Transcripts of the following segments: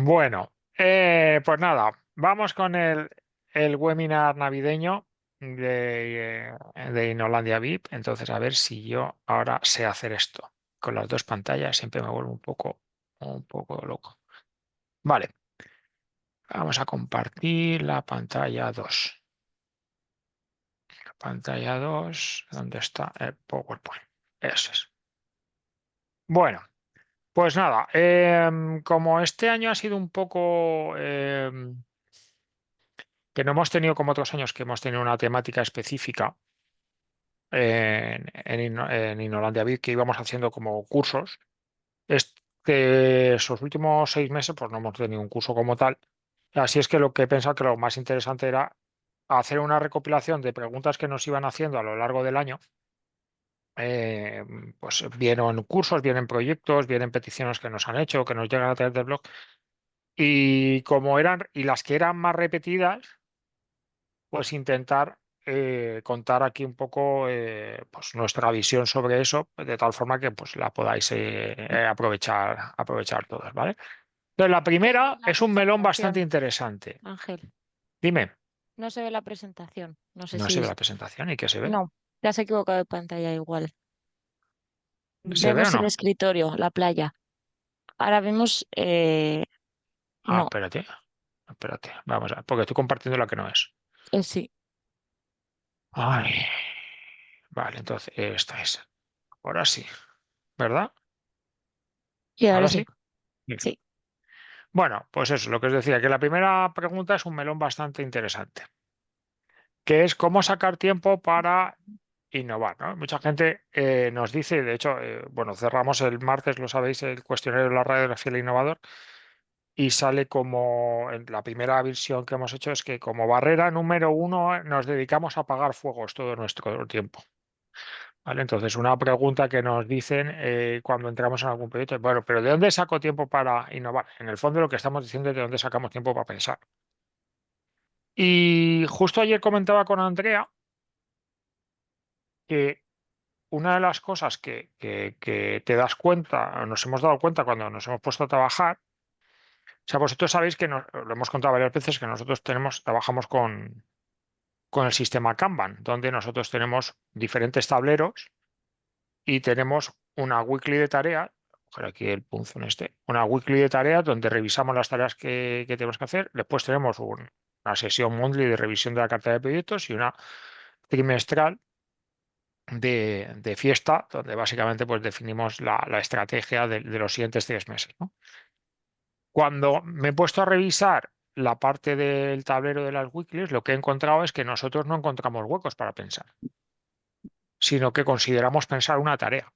Bueno, pues nada, vamos con el webinar navideño de Innolandia VIP. Entonces, a ver si yo ahora sé hacer esto. Con las dos pantallas siempre me vuelvo un poco loco. Vale, vamos a compartir la pantalla 2. Pantalla 2, ¿dónde está el PowerPoint? Eso es. Bueno, pues nada, como este año ha sido un poco que no hemos tenido como otros años que hemos tenido una temática específica en Innolandia Bit que íbamos haciendo como cursos. Esos últimos 6 meses pues no hemos tenido un curso como tal. Así es que lo que he pensado que lo más interesante era hacer una recopilación de preguntas que nos iban haciendo a lo largo del año. eh, pues vienen cursos, vienen proyectos, vienen peticiones que nos han hecho, que nos llegan a través del blog. Y como eran, y las que eran más repetidas, pues intentar contar aquí un poco pues nuestra visión sobre eso, de tal forma que pues la podáis aprovechar todos, ¿vale? Entonces, la No se ve primera la es un melón bastante presentación, interesante. Ángel. Dime, No se ve la presentación. No sé no se si... ve la presentación y qué se ve. No, te has equivocado de pantalla igual. ¿Se ve o Vemos el no? escritorio, la playa. Ahora vemos... Ah, no, espérate, vamos a ver, porque estoy compartiendo la que no es. sí. Ay, vale, entonces esta es. Ahora sí, ¿verdad? Y ahora Ahora sí. sí. Bien. Sí. Bueno, pues eso, lo que os decía, que la primera pregunta es un melón bastante interesante, que es cómo sacar tiempo para innovar, ¿no? Mucha gente nos dice, de hecho, bueno, cerramos el martes, lo sabéis, el cuestionario de la radiografía del innovador y sale como, en la primera visión que hemos hecho es que como barrera número uno nos dedicamos a apagar fuegos todo nuestro tiempo. ¿Vale? Entonces, una pregunta que nos dicen cuando entramos en algún proyecto es, bueno, pero ¿de dónde saco tiempo para innovar? En el fondo lo que estamos diciendo es de dónde sacamos tiempo para pensar. Y justo ayer comentaba con Andrea que una de las cosas que te das cuenta, nos hemos dado cuenta cuando nos hemos puesto a trabajar, o sea, vosotros sabéis que lo hemos contado varias veces que nosotros trabajamos con el sistema Kanban, donde nosotros tenemos diferentes tableros y tenemos una weekly de tareas, coger aquí el punzón una weekly de tareas donde revisamos las tareas que tenemos que hacer. Después tenemos una sesión monthly de revisión de la carta de proyectos y una trimestral de fiesta, donde básicamente pues definimos la estrategia de los siguientes 3 meses, ¿no? Cuando me he puesto a revisar la parte del tablero de las weeklies, lo que he encontrado es que nosotros no encontramos huecos para pensar, sino que consideramos pensar una tarea.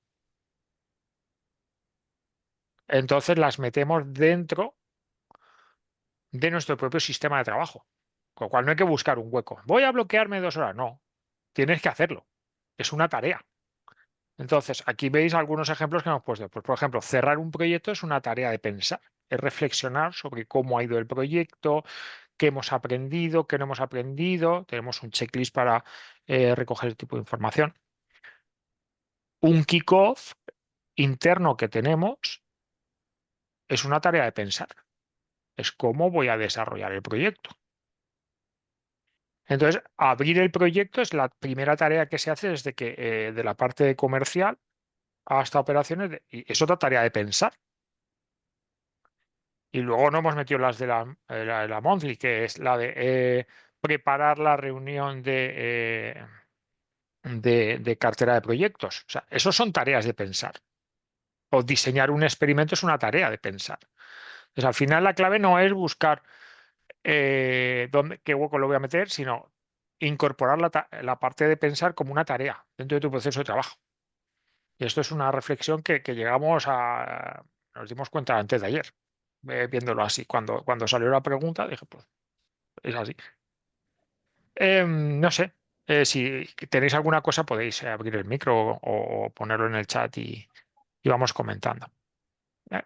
Entonces las metemos dentro de nuestro propio sistema de trabajo. Con lo cual no hay que buscar un hueco. Voy a bloquearme 2 horas. No, tienes que hacerlo. Es una tarea. Entonces, aquí veis algunos ejemplos que hemos puesto. Pues, por ejemplo, cerrar un proyecto es una tarea de pensar, es reflexionar sobre cómo ha ido el proyecto, qué hemos aprendido, qué no hemos aprendido. Tenemos un checklist para recoger el tipo de información. Un kickoff interno que tenemos es una tarea de pensar. Es cómo voy a desarrollar el proyecto. Entonces, abrir el proyecto es la primera tarea que se hace desde que de la parte comercial hasta operaciones y es otra tarea de pensar. Y luego no hemos metido las de la monthly, que es la de preparar la reunión de cartera de proyectos. O sea, esos son tareas de pensar. O diseñar un experimento es una tarea de pensar. Entonces, al final la clave no es buscar qué hueco lo voy a meter, sino incorporar la parte de pensar como una tarea dentro de tu proceso de trabajo. Y esto es una reflexión que llegamos nos dimos cuenta antes de ayer, viéndolo así. Cuando salió la pregunta, dije, pues es así. No sé, si tenéis alguna cosa podéis abrir el micro o ponerlo en el chat y vamos comentando. ¿Eh?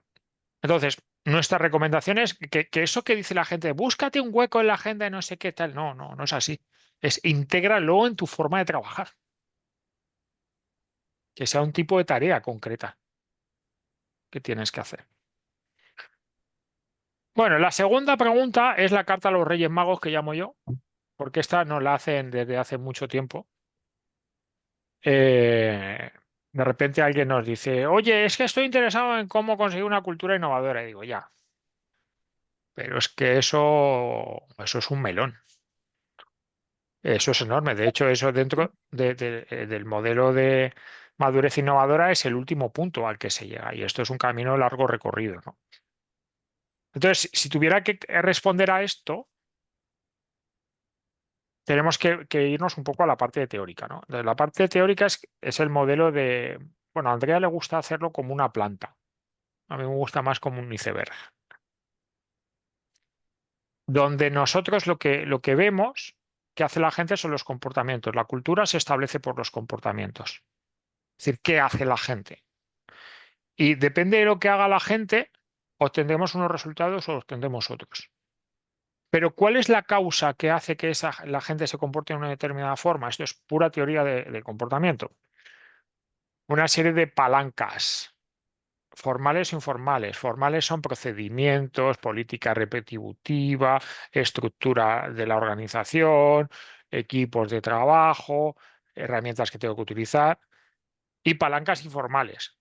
Entonces, nuestra recomendación es que eso que dice la gente, búscate un hueco en la agenda y no sé qué tal. No, no, no es así. Es intégralo en tu forma de trabajar, que sea un tipo de tarea concreta que tienes que hacer. Bueno, la segunda pregunta es la carta a los Reyes Magos que llamo yo, porque esta nos la hacen desde hace mucho tiempo. De repente alguien nos dice, oye, es que estoy interesado en cómo conseguir una cultura innovadora. Y digo, ya, pero es que eso es un melón. Eso es enorme. De hecho, eso dentro del modelo de madurez innovadora es el último punto al que se llega. Y esto es un camino de largo recorrido, ¿no? Entonces, si tuviera que responder a esto, tenemos que irnos un poco a la parte teórica, ¿no? Entonces, la parte teórica es el modelo de... Bueno, a Andrea le gusta hacerlo como una planta. A mí me gusta más como un iceberg. Donde nosotros lo que vemos que hace la gente son los comportamientos. La cultura se establece por los comportamientos. Es decir, ¿qué hace la gente? Y depende de lo que haga la gente, obtendremos unos resultados o obtendremos otros. Pero ¿cuál es la causa que hace que la gente se comporte de una determinada forma? Esto es pura teoría de comportamiento. Una serie de palancas, formales e informales. Formales son procedimientos, política repetitiva, estructura de la organización, equipos de trabajo, herramientas que tengo que utilizar. Y palancas informales.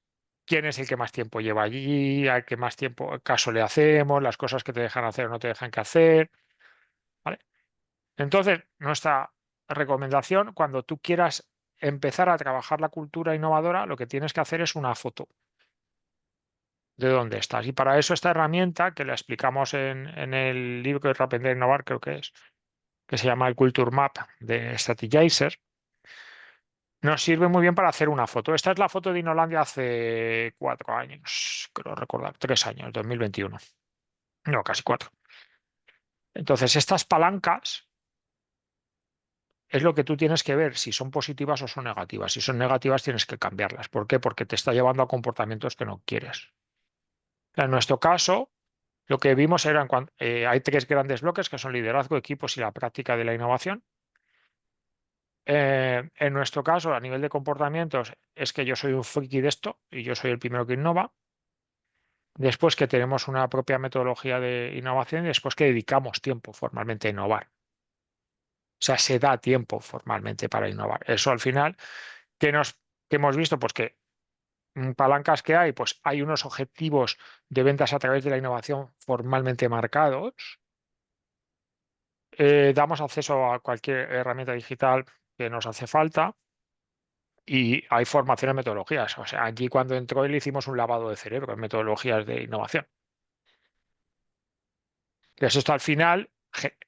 ¿Quién es el que más tiempo lleva allí? ¿Al que más tiempo caso le hacemos? Las cosas que te dejan hacer o no te dejan que hacer. ¿Vale? Entonces, nuestra recomendación, cuando tú quieras empezar a trabajar la cultura innovadora, lo que tienes que hacer es una foto de dónde estás. Y para eso esta herramienta, que la explicamos en el libro de Aprender a Innovar, creo que se llama el Culture Map de Strategizer, nos sirve muy bien para hacer una foto. Esta es la foto de Inolandia hace 4 años, creo recordar, 3 años, 2021. No, casi 4. Entonces, estas palancas es lo que tú tienes que ver si son positivas o son negativas. Si son negativas, tienes que cambiarlas. ¿Por qué? Porque te está llevando a comportamientos que no quieres. En nuestro caso, lo que vimos eran hay tres grandes bloques que son liderazgo, equipos y la práctica de la innovación. En nuestro caso, a nivel de comportamientos, es que yo soy un friki de esto y yo soy el primero que innova. Después que tenemos una propia metodología de innovación y después que dedicamos tiempo formalmente a innovar. O sea, se da tiempo formalmente para innovar. Eso al final, ¿qué que hemos visto? Pues que palancas que hay, pues hay unos objetivos de ventas a través de la innovación formalmente marcados. Damos acceso a cualquier herramienta digital que nos hace falta y hay formación en metodologías. O sea, allí cuando entró él hicimos un lavado de cerebro en metodologías de innovación. Entonces, esto al final,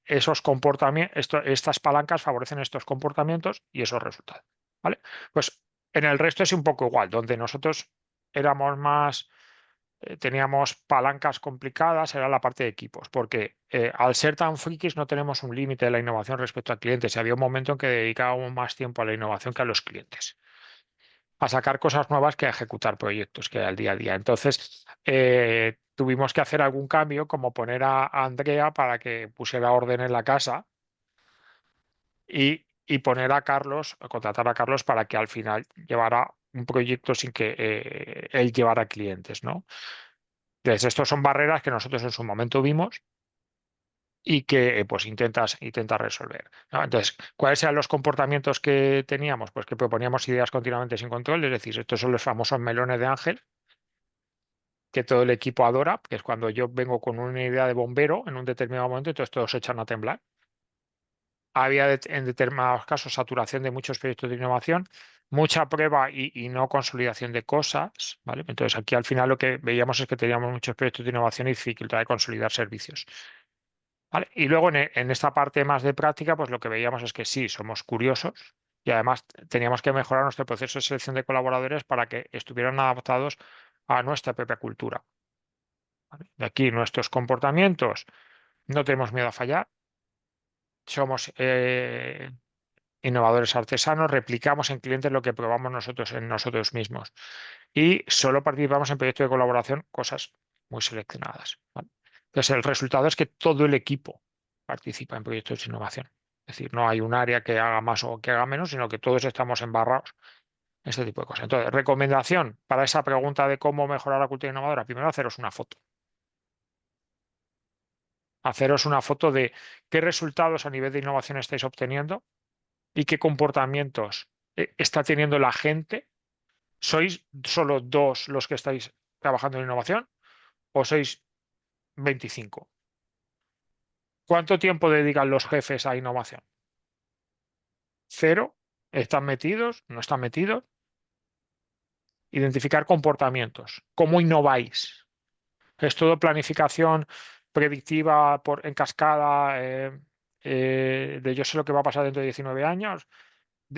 esos comportamientos, estas palancas favorecen estos comportamientos y esos resultados. ¿Vale? Pues en el resto es un poco igual, donde nosotros éramos más, teníamos palancas complicadas, era la parte de equipos, porque al ser tan frikis no tenemos un límite de la innovación respecto a clientes. Y había un momento en que dedicábamos más tiempo a la innovación que a los clientes, a sacar cosas nuevas que a ejecutar proyectos que al día a día. Entonces, tuvimos que hacer algún cambio, como poner a Andrea para que pusiera orden en la casa y poner a Carlos, contratar a Carlos para que al final llevara un proyecto sin que él llevara clientes, ¿no? Entonces, estos son barreras que nosotros en su momento vimos y que pues intentas resolver, ¿no? Entonces, ¿cuáles eran los comportamientos que teníamos? Pues que proponíamos ideas continuamente sin control, es decir, estos son los famosos melones de Ángel, que todo el equipo adora, que es cuando yo vengo con una idea de bombero en un determinado momento, entonces todos se echan a temblar. Había en determinados casos saturación de muchos proyectos de innovación, mucha prueba y no consolidación de cosas, ¿vale? Entonces aquí al final lo que veíamos es que teníamos muchos proyectos de innovación y dificultad de consolidar servicios. ¿Vale? Y luego en esta parte más de práctica, pues lo que veíamos es que sí, somos curiosos y además teníamos que mejorar nuestro proceso de selección de colaboradores para que estuvieran adaptados a nuestra propia cultura. ¿Vale? De aquí nuestros comportamientos, no tenemos miedo a fallar, somos innovadores artesanos, replicamos en clientes lo que probamos nosotros en nosotros mismos y solo participamos en proyectos de colaboración, cosas muy seleccionadas. ¿Vale? Entonces, el resultado es que todo el equipo participa en proyectos de innovación. Es decir, no hay un área que haga más o que haga menos, sino que todos estamos embarrados en este tipo de cosas. Entonces, recomendación para esa pregunta de cómo mejorar la cultura innovadora, primero haceros una foto. haceros una foto de qué resultados a nivel de innovación estáis obteniendo y qué comportamientos está teniendo la gente. ¿Sois solo dos los que estáis trabajando en innovación o sois 25? ¿Cuánto tiempo dedican los jefes a innovación? ¿Cero? ¿Están metidos? ¿No están metidos? Identificar comportamientos. ¿Cómo innováis? ¿Es todo planificación predictiva en cascada de yo sé lo que va a pasar dentro de 19 años?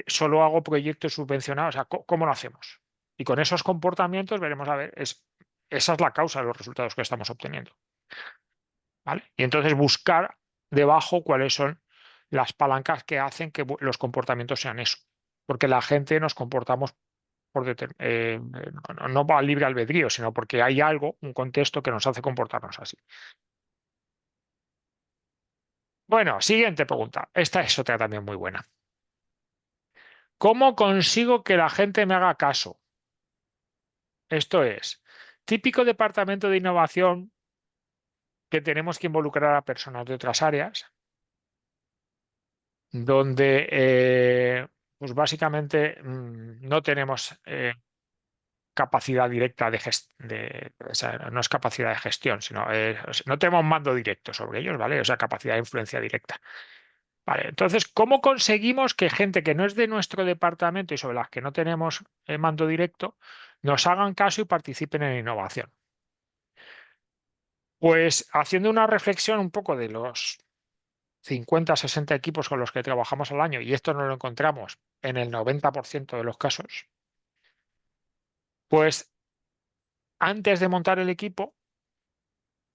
¿Solo hago proyectos subvencionados? O sea, ¿cómo lo hacemos? Y con esos comportamientos veremos, a ver, esa es la causa de los resultados que estamos obteniendo. ¿Vale? Y entonces buscar debajo cuáles son las palancas que hacen que los comportamientos sean eso. Porque la gente nos comportamos no va libre albedrío, sino porque hay algo, un contexto que nos hace comportarnos así. Bueno, siguiente pregunta. Esta es otra también muy buena. ¿Cómo consigo que la gente me haga caso? Esto es, típico departamento de innovación que tenemos que involucrar a personas de otras áreas, donde pues básicamente no tenemos capacidad directa o sea, no es capacidad de gestión, sino no tenemos mando directo sobre ellos, ¿vale? O sea, capacidad de influencia directa. Vale, entonces, ¿cómo conseguimos que gente que no es de nuestro departamento y sobre las que no tenemos mando directo nos hagan caso y participen en innovación? Pues haciendo una reflexión un poco de los 50, 60 equipos con los que trabajamos al año, y esto no lo encontramos en el 90% de los casos, pues antes de montar el equipo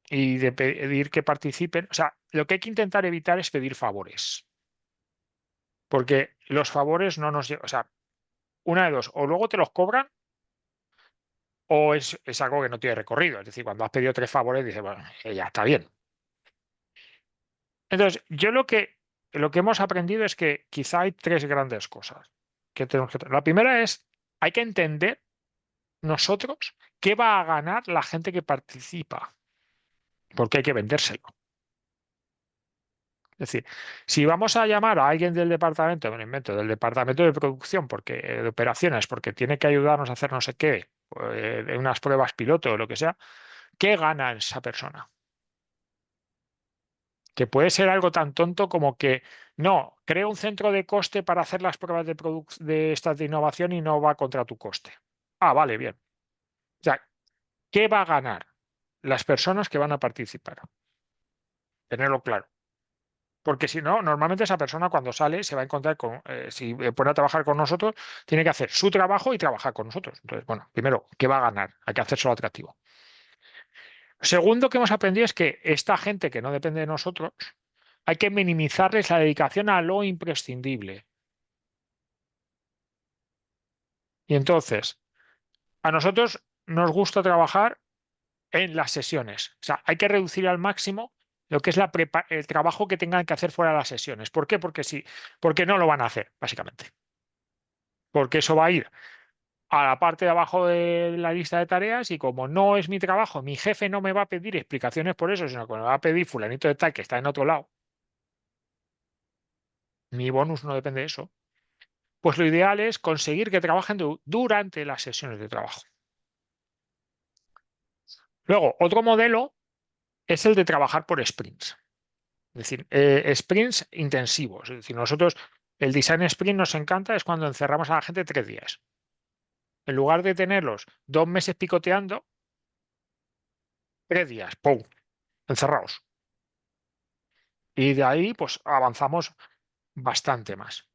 y de pedir que participen, o sea, lo que hay que intentar evitar es pedir favores, porque los favores no nos llevan, o sea, una de dos, o luego te los cobran o es algo que no tiene recorrido. Es decir, cuando has pedido tres favores, dices, bueno, ya está bien. Entonces, lo que hemos aprendido es que quizá hay tres grandes cosas que tenemos que. La primera es, hay que entender nosotros qué va a ganar la gente que participa, porque hay que vendérselo. Es decir, si vamos a llamar a alguien del departamento, me lo invento, del departamento de producción, de operaciones, porque tiene que ayudarnos a hacer no sé qué, de unas pruebas piloto o lo que sea, ¿qué gana esa persona? Que puede ser algo tan tonto como que no, crea un centro de coste para hacer las pruebas de estas de innovación y no va contra tu coste. Ah, vale, bien. O sea, ¿qué va a ganar las personas que van a participar? Tenerlo claro. Porque si no, normalmente esa persona cuando sale se va a encontrar con, si pone a trabajar con nosotros, tiene que hacer su trabajo y trabajar con nosotros. Entonces, bueno, primero, ¿qué va a ganar? Hay que hacérselo atractivo. Segundo que hemos aprendido es que esta gente que no depende de nosotros, hay que minimizarles la dedicación a lo imprescindible. Y entonces, a nosotros nos gusta trabajar en las sesiones. O sea, hay que reducir al máximo lo que es el trabajo que tengan que hacer fuera de las sesiones. ¿Por qué? Porque sí, porque no lo van a hacer, básicamente. Porque eso va a ir a la parte de abajo de la lista de tareas y como no es mi trabajo, mi jefe no me va a pedir explicaciones por eso, sino que me va a pedir fulanito de tal que está en otro lado. Mi bonus no depende de eso. Pues lo ideal es conseguir que trabajen durante las sesiones de trabajo. Luego, otro modelo es el de trabajar por sprints. Es decir, sprints intensivos. Es decir, nosotros, el design sprint nos encanta, es cuando encerramos a la gente 3 días. En lugar de tenerlos 2 meses picoteando, 3 días, ¡pum! Encerrados. Y de ahí, pues avanzamos bastante más.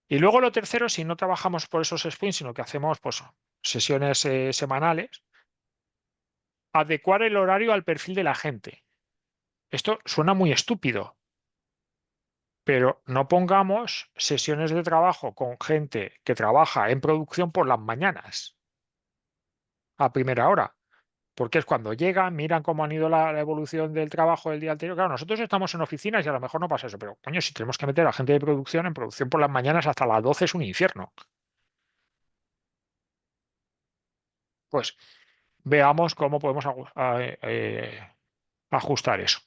Y luego lo tercero, si no trabajamos por esos sprints, sino que hacemos pues, sesiones semanales, adecuar el horario al perfil de la gente. Esto suena muy estúpido, pero no pongamos sesiones de trabajo con gente que trabaja en producción por las mañanas, a primera hora, porque es cuando llegan, miran cómo han ido la evolución del trabajo del día anterior. Claro, nosotros estamos en oficinas y a lo mejor no pasa eso, pero coño, si tenemos que meter a gente de producción, en producción por las mañanas hasta las 12 es un infierno. Pues veamos cómo podemos ajustar eso.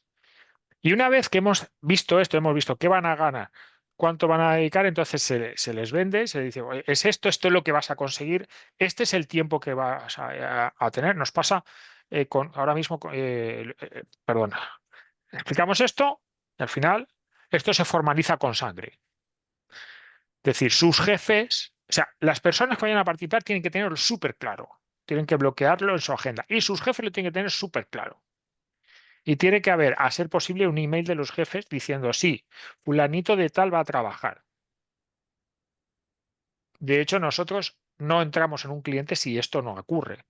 Y una vez que hemos visto esto, hemos visto qué van a ganar, cuánto van a dedicar, entonces se les vende, se dice: "Oye, es esto, esto es lo que vas a conseguir, este es el tiempo que vas a tener". Nos pasa ahora mismo, perdona, explicamos esto y al final esto se formaliza con sangre. Es decir, sus jefes, o sea, las personas que vayan a participar tienen que tenerlo súper claro, tienen que bloquearlo en su agenda y sus jefes lo tienen que tener súper claro. Y tiene que haber, a ser posible, un email de los jefes diciendo: sí, fulanito de tal va a trabajar. De hecho, nosotros no entramos en un cliente si esto no ocurre.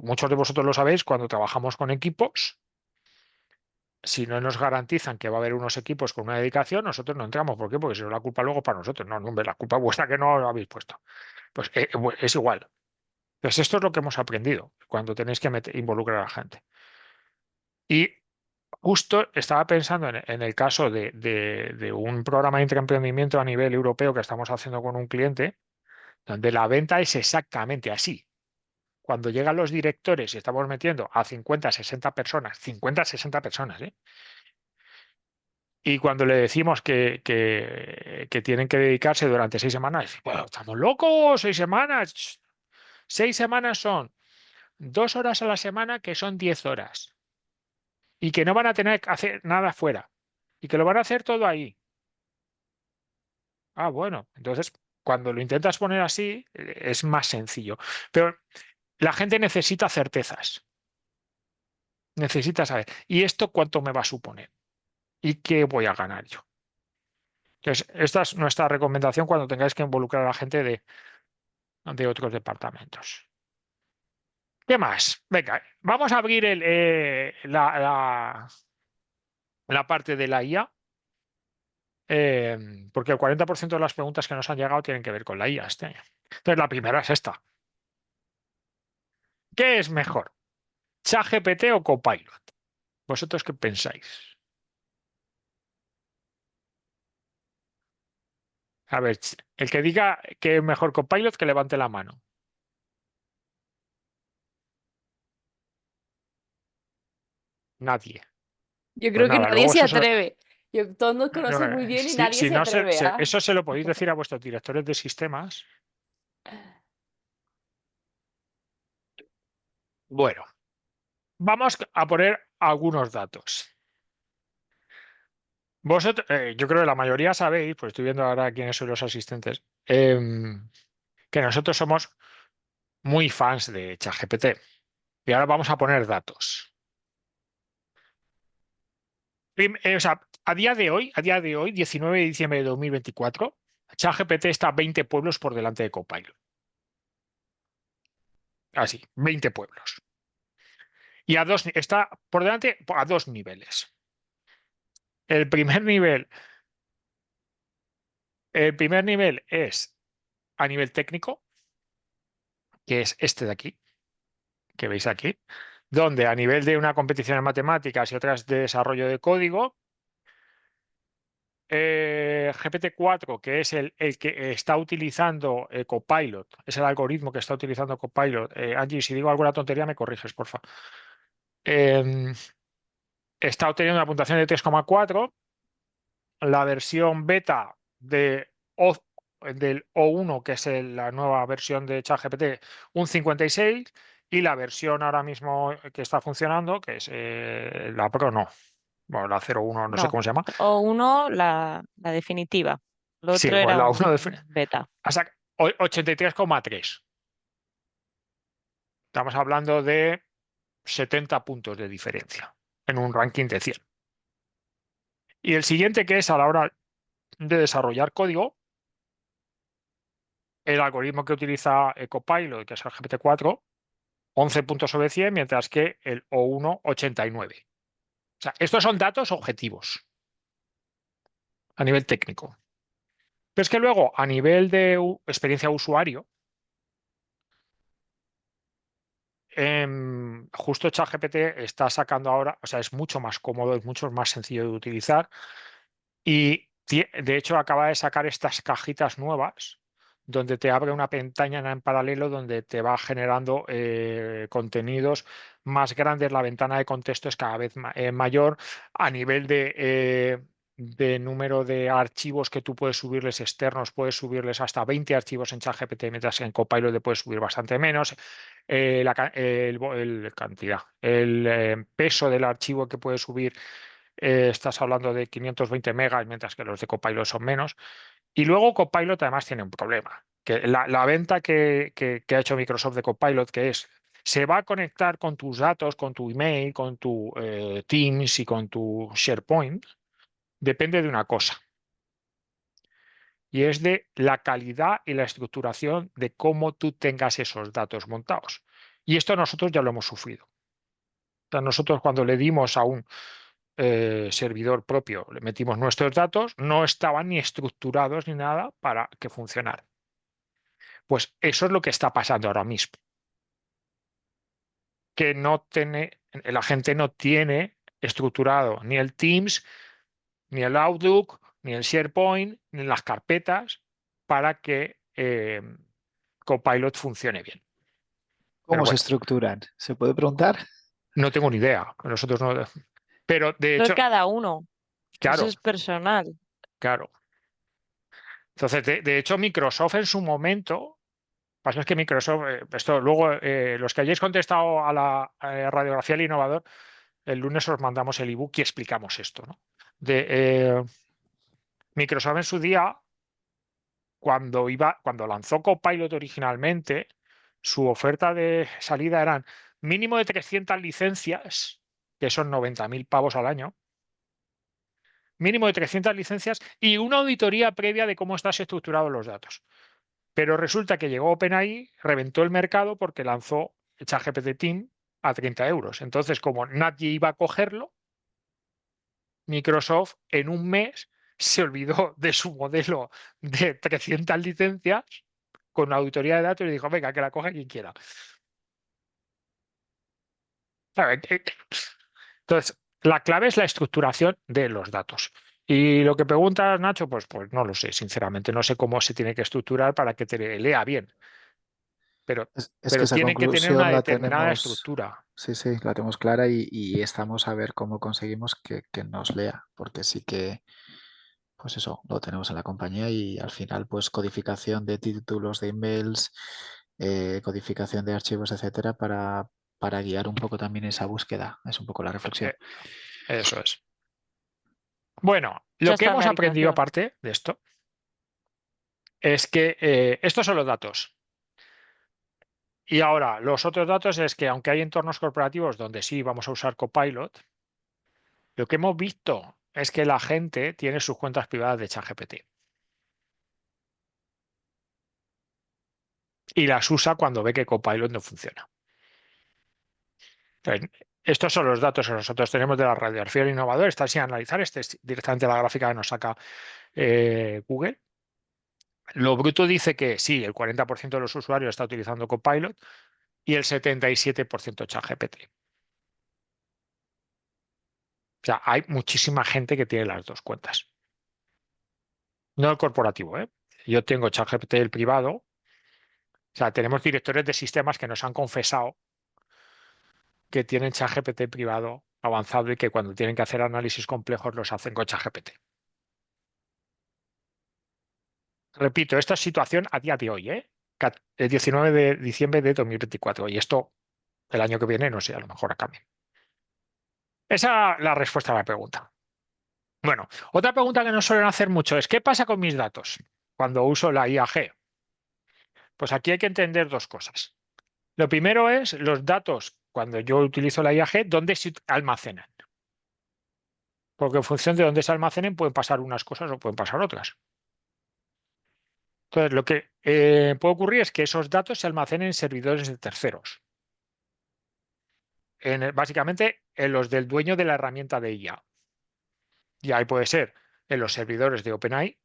Muchos de vosotros lo sabéis, cuando trabajamos con equipos, si no nos garantizan que va a haber unos equipos con una dedicación, nosotros no entramos. ¿Por qué? Porque si no, la culpa luego para nosotros. No, no, hombre, la culpa vuestra que no lo habéis puesto. Pues es igual. Pues esto es lo que hemos aprendido cuando tenéis que involucrar a la gente. Y justo estaba pensando en el caso de un programa de intraemprendimiento a nivel europeo que estamos haciendo con un cliente, donde la venta es exactamente así. Cuando llegan los directores y estamos metiendo a 50, 60 personas, 50, 60 personas, ¿eh? Y cuando le decimos que tienen que dedicarse durante 6 semanas, dice: "Bueno, estamos locos, 6 semanas. 6 semanas son 2 horas a la semana, que son 10 horas. Y que no van a tener que hacer nada fuera. Y que lo van a hacer todo ahí". Ah, bueno, entonces cuando lo intentas poner así, es más sencillo. Pero la gente necesita certezas, necesita saber: ¿y esto cuánto me va a suponer? ¿Y qué voy a ganar yo? Entonces, esta es nuestra recomendación cuando tengáis que involucrar a la gente de otros departamentos. ¿Qué más? Venga, vamos a abrir la parte de la IA, porque el 40% de las preguntas que nos han llegado tienen que ver con la IA este año. Entonces, la primera es esta: ¿qué es mejor, ChatGPT o Copilot? ¿Vosotros qué pensáis? A ver, el que diga que es mejor Copilot, que levante la mano. Nadie. Yo Pues creo que nada, nadie luego se eso atreve. Todos nos conocen muy bien y si, nadie si se no atreve a. eso se lo podéis decir a vuestros directores de sistemas. Bueno, vamos a poner algunos datos. Vosotros, yo creo que la mayoría sabéis, pues estoy viendo ahora quiénes son los asistentes, que nosotros somos muy fans de ChatGPT. Y ahora vamos a poner datos. O sea, a día de hoy, 19 de diciembre de 2024, ChatGPT está a 20 pueblos por delante de Copilot. Así, 20 pueblos. Y está por delante a dos niveles. El primer nivel, el primer nivel es a nivel técnico, que es este de aquí, que veis aquí, donde a nivel de una competición en matemáticas y otras de desarrollo de código, GPT-4, que es el que está utilizando Copilot, es el algoritmo que está utilizando Copilot. Angie, si digo alguna tontería, me corriges, por favor. Está obteniendo una puntuación de 3,4. La versión beta del O1, que es la nueva versión de ChatGPT, un 56, y la versión ahora mismo que está funcionando, que es la Pro, no, bueno, la 01, no sé No. cómo se llama. O uno, la definitiva. Lo Sí, otro bueno, era la 1 un beta. hasta 83,3. Estamos hablando de 70 puntos de diferencia en un ranking de 100. Y el siguiente, que es a la hora de desarrollar código, el algoritmo que utiliza Copilot, que es el GPT-4, 11 puntos sobre 100, mientras que el O1, 89. O sea, estos son datos objetivos a nivel técnico. Pero es que luego, a nivel de experiencia de usuario, justo ChatGPT está sacando ahora, o sea, es mucho más cómodo, es mucho más sencillo de utilizar, y de hecho acaba de sacar estas cajitas nuevas donde te abre una pestaña en paralelo donde te va generando contenidos más grandes. La ventana de contexto es cada vez mayor a nivel de número de archivos que tú puedes subirles externos. Puedes subirles hasta 20 archivos en ChatGPT, mientras que en Copilot le puedes subir bastante menos. El peso del archivo que puedes subir, estás hablando de 520 megas, mientras que los de Copilot son menos. Y luego Copilot además tiene un problema, que la venta que ha hecho Microsoft de Copilot, que es, se va a conectar con tus datos, con tu email, con tu Teams y con tu SharePoint, depende de una cosa, y es de la calidad y la estructuración de cómo tú tengas esos datos montados. Y esto nosotros ya lo hemos sufrido. O sea, nosotros cuando le dimos a un servidor propio, le metimos nuestros datos, no estaban ni estructurados ni nada para que funcionara. Pues eso es lo que está pasando ahora mismo. Que la gente no tiene estructurado ni el Teams, ni el Outlook, ni el SharePoint, ni las carpetas para que Copilot funcione bien. Pero ¿Cómo se bueno, estructuran? ¿Se puede preguntar? no tengo ni idea. Nosotros no. Pero de Eso es hecho, cada uno. Eso claro, es personal. claro. Entonces, de hecho, Microsoft en su momento. Pasa es que Microsoft, esto luego, los que hayáis contestado a la radiografía del innovador, el lunes os mandamos el ebook y explicamos esto, ¿no? Microsoft en su día, cuando lanzó Copilot originalmente, su oferta de salida eran mínimo de 300 licencias, que son 90.000 pavos al año, mínimo de 300 licencias y una auditoría previa de cómo estás estructurados los datos. Pero resulta que llegó OpenAI, reventó el mercado porque lanzó ChatGPT Team a 30 euros. Entonces, como nadie iba a cogerlo, Microsoft en un mes se olvidó de su modelo de 300 licencias con una auditoría de datos y dijo, venga, que la coja quien quiera. ¿Sabe? Entonces, la clave es la estructuración de los datos. Y lo que preguntas, Nacho, pues no lo sé, sinceramente. No sé cómo se tiene que estructurar para que te lea bien. Pero, Es que pero esa tiene que tener una conclusión la determinada tenemos, estructura. sí, sí, la tenemos clara y estamos a ver cómo conseguimos que nos lea, porque sí que, pues eso, lo tenemos en la compañía y al final, pues codificación de títulos de emails, codificación de archivos, etcétera, para guiar un poco también esa búsqueda. Es un poco la reflexión. Eso es. Bueno, Mucha lo que hemos aprendido estandarización. aparte de esto es que estos son los datos. Y ahora, los otros datos es que aunque hay entornos corporativos donde sí vamos a usar Copilot, lo que hemos visto es que la gente tiene sus cuentas privadas de ChatGPT y las usa cuando ve que Copilot no funciona. Entonces, estos son los datos que nosotros tenemos de la radiografía del innovador. Está sin analizar. Este es directamente la gráfica que nos saca Google. Lo bruto dice que sí, el 40% de los usuarios está utilizando Copilot y el 77% ChatGPT. O sea, hay muchísima gente que tiene las dos cuentas. No el corporativo, ¿eh? Yo tengo ChatGPT el privado. O sea, tenemos directores de sistemas que nos han confesado que tienen ChatGPT privado avanzado y que cuando tienen que hacer análisis complejos los hacen con ChatGPT. Repito, esta es situación a día de hoy, ¿eh? El 19 de diciembre de 2024. Y esto el año que viene, no sé, a lo mejor cambia. Esa es la respuesta a la pregunta. Bueno, otra pregunta que nos suelen hacer mucho es, ¿qué pasa con mis datos cuando uso la IAG? Pues aquí hay que entender dos cosas. Lo primero es los datos, cuando yo utilizo la IAG, ¿dónde se almacenan? Porque en función de dónde se almacenen pueden pasar unas cosas o pueden pasar otras. Entonces, lo que puede ocurrir es que esos datos se almacenen en servidores de terceros. Básicamente en los del dueño de la herramienta de IA. Y ahí puede ser en los servidores de OpenAI,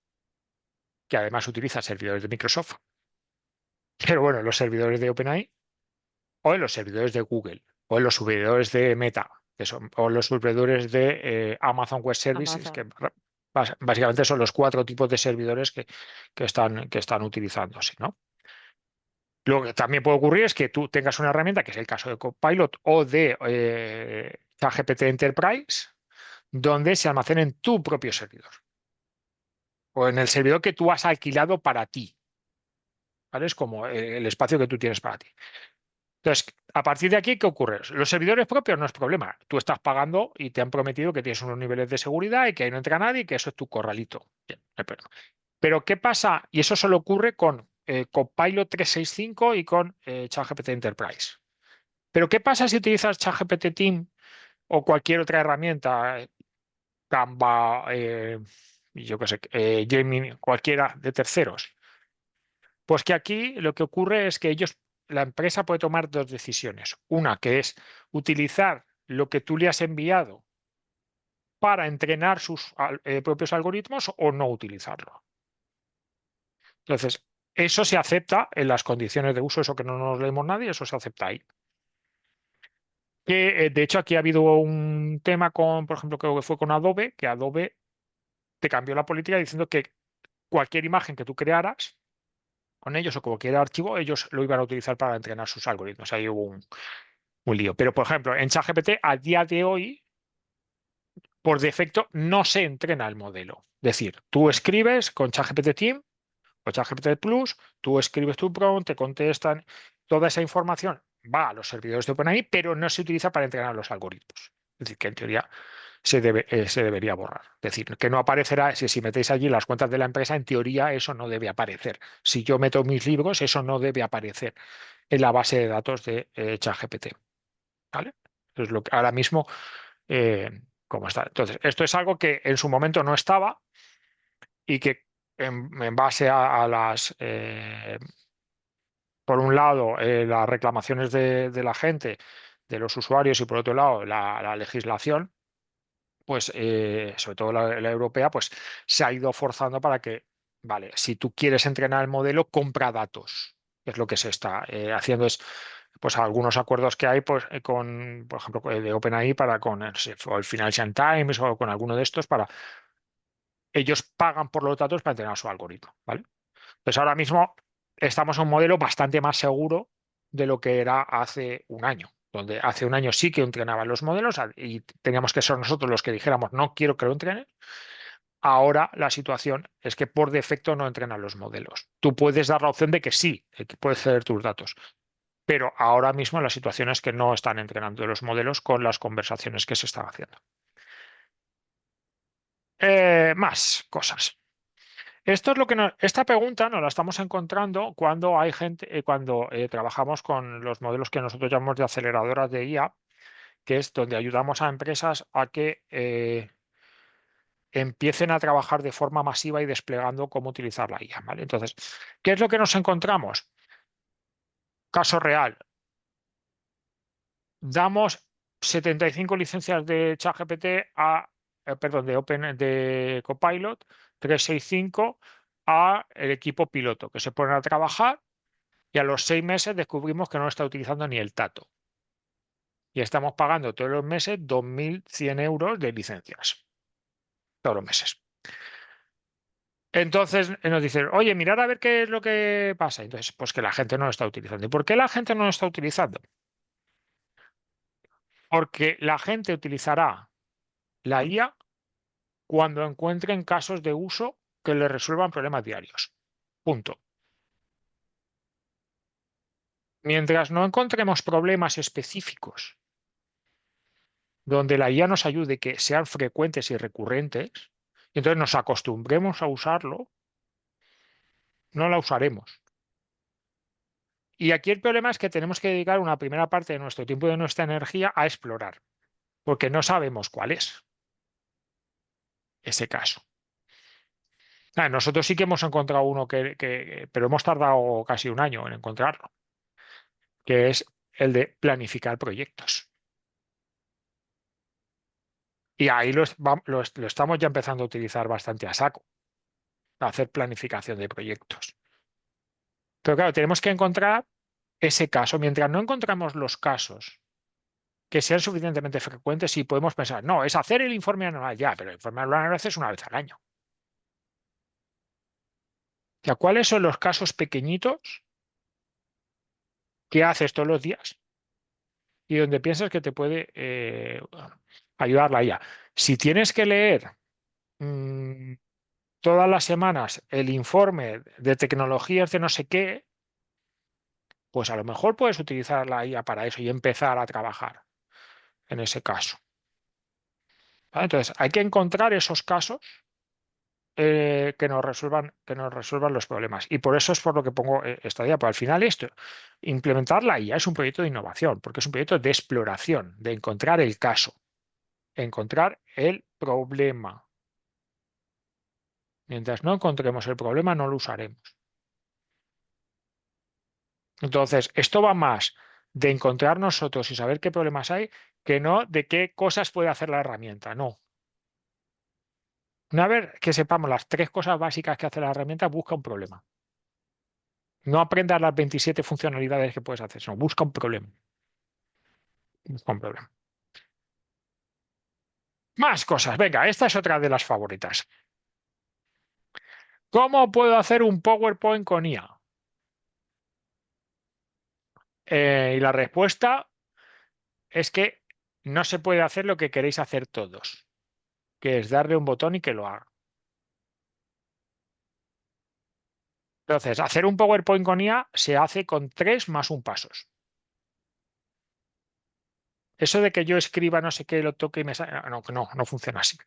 que además utiliza servidores de Microsoft. Pero bueno, en los servidores de OpenAI o en los servidores de Google o en los servidores de Meta, o en los servidores de Amazon Web Services, Amazon. Básicamente son los 4 tipos de servidores que están utilizándose, ¿no? Lo que también puede ocurrir es que tú tengas una herramienta, que es el caso de Copilot o de ChatGPT Enterprise, donde se almacena en tu propio servidor o en el servidor que tú has alquilado para ti. ¿Vale? Es como el espacio que tú tienes para ti. Entonces, a partir de aquí, ¿qué ocurre? Los servidores propios no es problema. Tú estás pagando y te han prometido que tienes unos niveles de seguridad y que ahí no entra nadie y que eso es tu corralito. Bien, no hay problema. Pero ¿qué pasa? Y eso solo ocurre con Copilot 365 y con ChatGPT Enterprise. Pero ¿qué pasa si utilizas ChatGPT Team o cualquier otra herramienta, Canva, yo qué sé, Gemini, cualquiera de terceros? Pues que aquí lo que ocurre es que la empresa puede tomar 2 decisiones. Una que es utilizar lo que tú le has enviado para entrenar sus propios algoritmos o no utilizarlo. Entonces, eso se acepta en las condiciones de uso, eso que no nos leemos nadie, eso se acepta ahí. Que, de hecho, aquí ha habido un tema con, por ejemplo, creo que fue con Adobe, que Adobe te cambió la política diciendo que cualquier imagen que tú crearas con ellos o cualquier archivo, ellos lo iban a utilizar para entrenar sus algoritmos. Ahí hubo un lío. Pero, por ejemplo, en ChatGPT, a día de hoy, por defecto, no se entrena el modelo. Es decir, tú escribes con ChatGPT Team o ChatGPT Plus, tú escribes tu prompt, te contestan, toda esa información va a los servidores de OpenAI, pero no se utiliza para entrenar los algoritmos. Es decir, que en teoría se debería borrar. Es decir, que no aparecerá, si metéis allí las cuentas de la empresa, en teoría eso no debe aparecer. Si yo meto mis libros, eso no debe aparecer en la base de datos de ChatGPT. ¿Vale? Es lo que ahora mismo, como está. Entonces, esto es algo que en su momento no estaba y que en base a las, por un lado, las reclamaciones de la gente, de los usuarios, y por otro lado, la legislación, pues sobre todo la europea, pues se ha ido forzando para que, vale, si tú quieres entrenar el modelo, compra datos. Es lo que se está haciendo, es pues algunos acuerdos que hay pues, con, por ejemplo, de OpenAI para con o el Financial Times o con alguno de estos para ellos pagan por los datos para entrenar su algoritmo, ¿vale? Pues ahora mismo estamos en un modelo bastante más seguro de lo que era hace un año, donde hace un año sí que entrenaban los modelos y teníamos que ser nosotros los que dijéramos no quiero que lo entrenen. Ahora la situación es que por defecto no entrenan los modelos. Tú puedes dar la opción de que sí, que puedes ceder tus datos, pero ahora mismo la situación es que no están entrenando los modelos con las conversaciones que se están haciendo. Más cosas. Esto es lo que esta pregunta nos la estamos encontrando cuando hay gente, cuando trabajamos con los modelos que nosotros llamamos de aceleradoras de IA, que es donde ayudamos a empresas a que empiecen a trabajar de forma masiva y desplegando cómo utilizar la IA, ¿vale? Entonces, ¿qué es lo que nos encontramos? Caso real. Damos 75 licencias de ChatGPT perdón, de Copilot 365 a el equipo piloto, que se ponen a trabajar y a los 6 meses descubrimos que no está utilizando ni el tato. Y estamos pagando todos los meses 2.100 euros de licencias. Todos los meses. Entonces nos dicen, oye, mirar a ver qué es lo que pasa. Entonces, pues que la gente no lo está utilizando. ¿Y por qué la gente no lo está utilizando? Porque la gente utilizará la IA cuando encuentren casos de uso que le resuelvan problemas diarios. Punto. Mientras no encontremos problemas específicos donde la IA nos ayude, que sean frecuentes y recurrentes, y entonces nos acostumbremos a usarlo, no la usaremos. Y aquí el problema es que tenemos que dedicar una primera parte de nuestro tiempo y de nuestra energía a explorar, porque no sabemos cuál es ese caso. Nosotros sí que hemos encontrado uno pero hemos tardado casi un año en encontrarlo, que es el de planificar proyectos. Y ahí lo estamos ya empezando a utilizar bastante a saco, para hacer planificación de proyectos. Pero claro, tenemos que encontrar ese caso. Mientras no encontramos los casos que sean suficientemente frecuentes, y podemos pensar, no, es hacer el informe anual ya, pero el informe anual lo haces una vez al año. sea, ¿cuáles son los casos pequeñitos que haces todos los días y donde piensas que te puede ayudar la IA? Si tienes que leer todas las semanas el informe de tecnologías de no sé qué, pues a lo mejor puedes utilizar la IA para eso y empezar a trabajar en ese caso. ¿Vale? Entonces, hay que encontrar esos casos que nos resuelvan los problemas. Y por eso es por lo que pongo esta idea. Pero al final esto, implementar la IA es un proyecto de innovación, porque es un proyecto de exploración, de encontrar el caso, encontrar el problema. Mientras no encontremos el problema, no lo usaremos. Entonces, esto va más de encontrar nosotros y saber qué problemas hay, que no de qué cosas puede hacer la herramienta. No. Una vez que sepamos las 3 cosas básicas que hace la herramienta, busca un problema. No aprendas las 27 funcionalidades que puedes hacer, sino busca un problema. Busca un problema. Más cosas. Venga, esta es otra de las favoritas. ¿Cómo puedo hacer un PowerPoint con IA? Y la respuesta es que no se puede hacer lo que queréis hacer todos, que es darle un botón y que lo haga. Entonces, hacer un PowerPoint con IA se hace con 3 más 1 pasos. Eso de que yo escriba no sé qué, lo toque y me salga, no funciona así.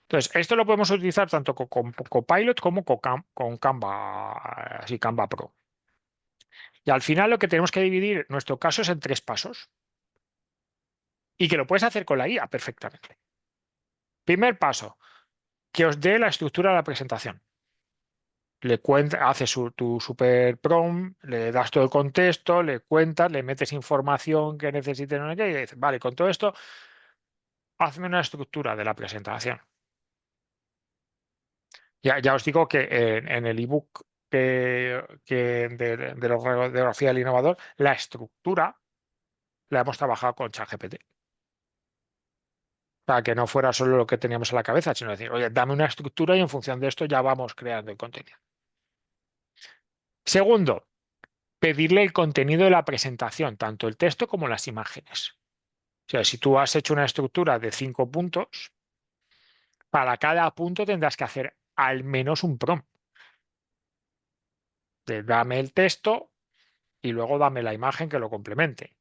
Entonces, esto lo podemos utilizar tanto con Copilot como con Canva, así Canva Pro. Y al final lo que tenemos que dividir nuestro caso es en 3 pasos. Y que lo puedes hacer con la IA perfectamente. Primer paso, que os dé la estructura de la presentación. Le cuenta, haces tu super prompt, le das todo el contexto, le cuentas, le metes información que necesite y le dices, vale, con todo esto, hazme una estructura de la presentación. Ya os digo que en el ebook de la radiografía del innovador, la estructura la hemos trabajado con ChatGPT. Para que no fuera solo lo que teníamos en la cabeza, sino decir, oye, dame una estructura y en función de esto ya vamos creando el contenido. Segundo, pedirle el contenido de la presentación, tanto el texto como las imágenes. O sea, si tú has hecho una estructura de 5 puntos, para cada punto tendrás que hacer al menos un prompt. De dame el texto y luego dame la imagen que lo complemente.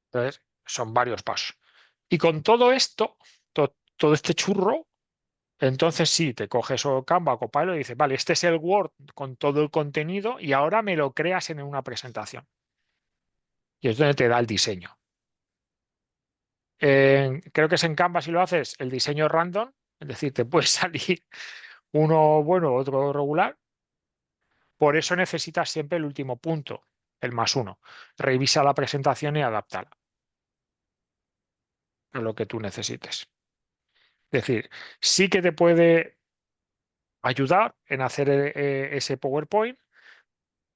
Entonces, son varios pasos. Y con todo esto, todo este churro, entonces sí, te coges o Canva o Copilot y dices, vale, este es el Word con todo el contenido y ahora me lo creas en una presentación. Y es donde te da el diseño. Creo que es en Canva si lo haces el diseño random, es decir, te puede salir uno bueno, otro regular. Por eso necesitas siempre el último punto, el +1. Revisa la presentación y adáptala a lo que tú necesites. Es decir, sí que te puede ayudar en hacer ese PowerPoint,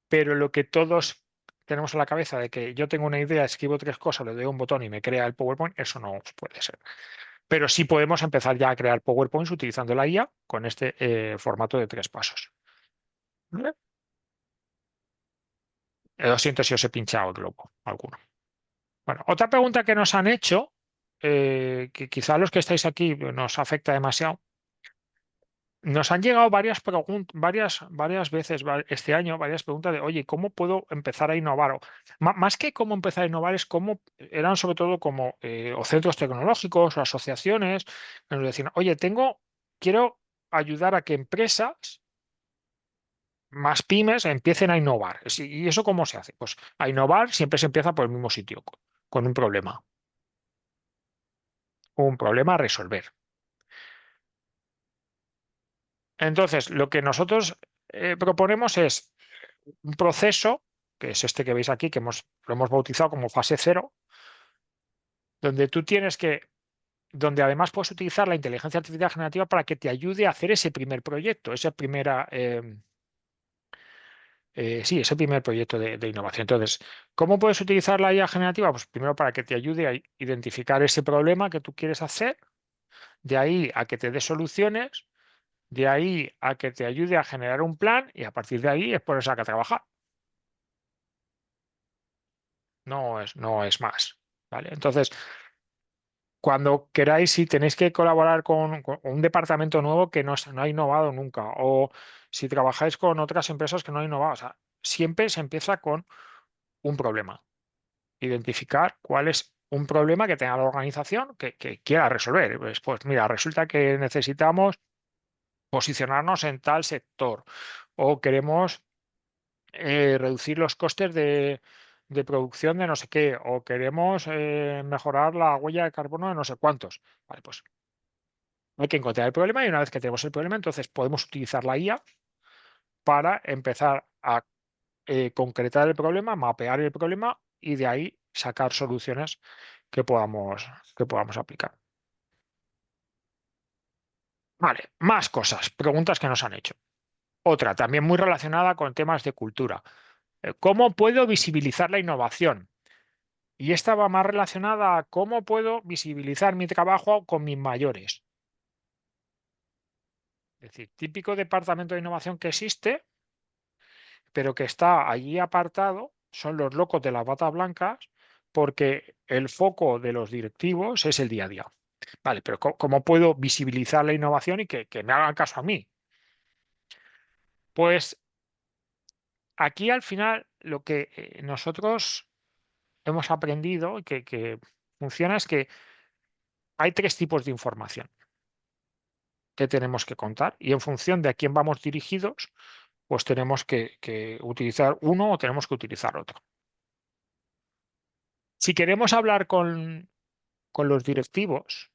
pero lo que todos tenemos en la cabeza de que yo tengo una idea, escribo 3 cosas, le doy un botón y me crea el PowerPoint, eso no puede ser. Pero sí podemos empezar ya a crear PowerPoints utilizando la IA con este formato de 3 pasos. ¿Vale? Lo siento si os he pinchado el globo alguno. Bueno, otra pregunta que nos han hecho, que quizá los que estáis aquí nos afecta demasiado. Nos han llegado varias preguntas, varias veces este año, varias preguntas de, oye, ¿cómo puedo empezar a innovar? O, más que cómo empezar a innovar, es cómo eran sobre todo como o centros tecnológicos o asociaciones que nos decían, oye, quiero ayudar a que empresas más pymes empiecen a innovar. ¿Y eso cómo se hace? Pues a innovar siempre se empieza por el mismo sitio, con un problema. Un problema a resolver. Entonces, lo que nosotros proponemos es un proceso, que es este que veis aquí, que lo hemos bautizado como fase 0, donde tú donde además puedes utilizar la inteligencia artificial generativa para que te ayude a hacer ese primer proyecto, ese primer proyecto de innovación. Entonces, ¿cómo puedes utilizar la IA generativa? Pues primero para que te ayude a identificar ese problema que tú quieres hacer, de ahí a que te dé soluciones, De ahí a que te ayude a generar un plan y a partir de ahí es ponerse a trabajar. No es más. ¿Vale? Entonces, cuando queráis, si tenéis que colaborar con un departamento nuevo que no ha innovado nunca, o si trabajáis con otras empresas que no han innovado, o sea, siempre se empieza con un problema. Identificar cuál es un problema que tenga la organización que quiera resolver. Pues mira, resulta que necesitamos posicionarnos en tal sector o queremos reducir los costes de producción de no sé qué, o queremos mejorar la huella de carbono de no sé cuántos. Vale, pues hay que encontrar el problema y una vez que tenemos el problema, entonces podemos utilizar la IA para empezar a concretar el problema, mapear el problema y de ahí sacar soluciones que podamos aplicar. Vale, más cosas, preguntas que nos han hecho. Otra, también muy relacionada con temas de cultura. ¿Cómo puedo visibilizar la innovación? Y esta va más relacionada a cómo puedo visibilizar mi trabajo con mis mayores. Es decir, típico departamento de innovación que existe, pero que está allí apartado, son los locos de las batas blancas, porque el foco de los directivos es el día a día. Vale, pero ¿cómo puedo visibilizar la innovación y que me hagan caso a mí? Pues aquí al final lo que nosotros hemos aprendido y que funciona es que hay tres tipos de información que tenemos que contar y en función de a quién vamos dirigidos, pues tenemos que utilizar uno o tenemos que utilizar otro. Si queremos hablar con los directivos,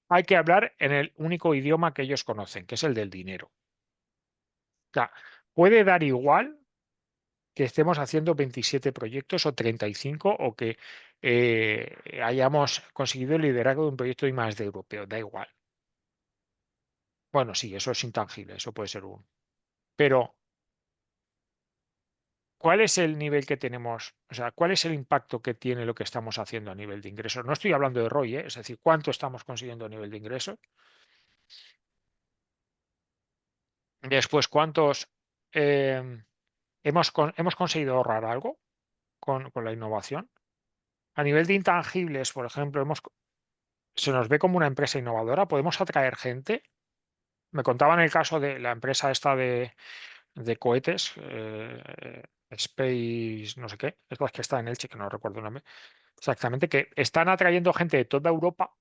hay que hablar en el único idioma que ellos conocen, que es el del dinero. O sea, puede dar igual que estemos haciendo 27 proyectos o 35 o que hayamos conseguido el liderazgo de un proyecto de I+D europeo, da igual. Bueno, sí, eso es intangible, eso puede ser uno. Pero, ¿cuál es el nivel que tenemos? O sea, ¿cuál es el impacto que tiene lo que estamos haciendo a nivel de ingresos? No estoy hablando de ROI, es decir, ¿cuánto estamos consiguiendo a nivel de ingresos? Después, ¿cuántos hemos conseguido ahorrar algo con la innovación? A nivel de intangibles, por ejemplo, se nos ve como una empresa innovadora, podemos atraer gente. Me contaban el caso de la empresa esta de cohetes, Space, no sé qué, es la que está en Elche, que no recuerdo el nombre, exactamente, que están atrayendo gente de toda Europa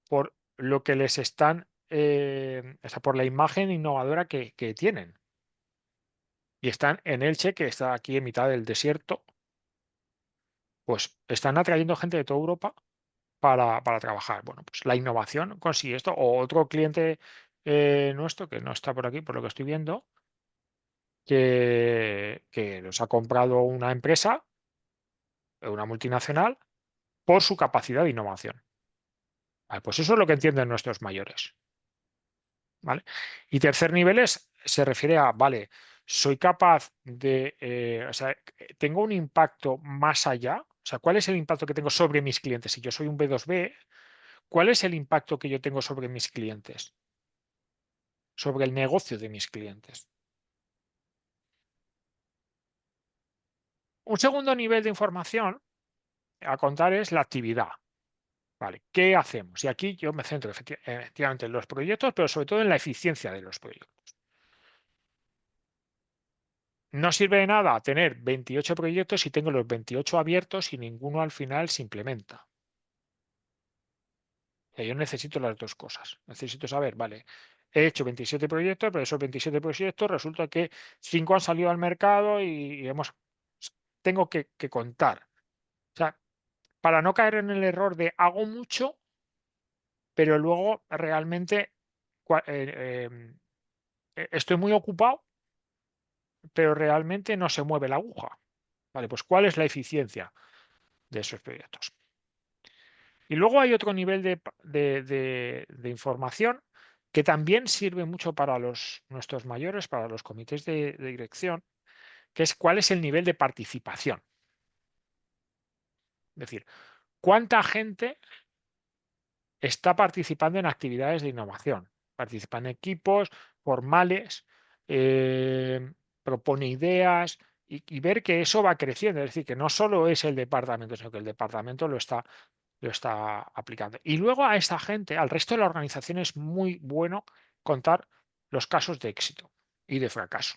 por lo que les están, o sea, por la imagen innovadora que tienen. Y están en Elche, que está aquí en mitad del desierto, pues están atrayendo gente de toda Europa para trabajar. Bueno, pues la innovación consigue esto. O otro cliente nuestro, que no está por aquí, por lo que estoy viendo, que los ha comprado una empresa, una multinacional, por su capacidad de innovación. Vale, pues eso es lo que entienden nuestros mayores. ¿Vale? Y tercer nivel se refiere a, vale, soy capaz de, o sea, tengo un impacto más allá. O sea, ¿cuál es el impacto que tengo sobre mis clientes? Si yo soy un B2B, ¿cuál es el impacto que yo tengo sobre mis clientes? Sobre el negocio de mis clientes. Un segundo nivel de información a contar es la actividad. Vale, ¿qué hacemos? Y aquí yo me centro efectivamente en los proyectos, pero sobre todo en la eficiencia de los proyectos. No sirve de nada tener 28 proyectos si tengo los 28 abiertos y ninguno al final se implementa. Yo necesito las dos cosas. Necesito saber, vale, he hecho 27 proyectos, pero esos 27 proyectos resulta que 5 han salido al mercado y tengo que contar. O sea, para no caer en el error de hago mucho, pero luego realmente estoy muy ocupado, pero realmente no se mueve la aguja. Vale, pues ¿cuál es la eficiencia de esos proyectos? Y luego hay otro nivel de información que también sirve mucho para nuestros mayores, para los comités de dirección, que es cuál es el nivel de participación. Es decir, cuánta gente está participando en actividades de innovación, participa en equipos formales, propone ideas y ver que eso va creciendo, es decir, que no solo es el departamento, sino que el departamento lo está aplicando. Y luego a esta gente, al resto de la organización, es muy bueno contar los casos de éxito y de fracaso.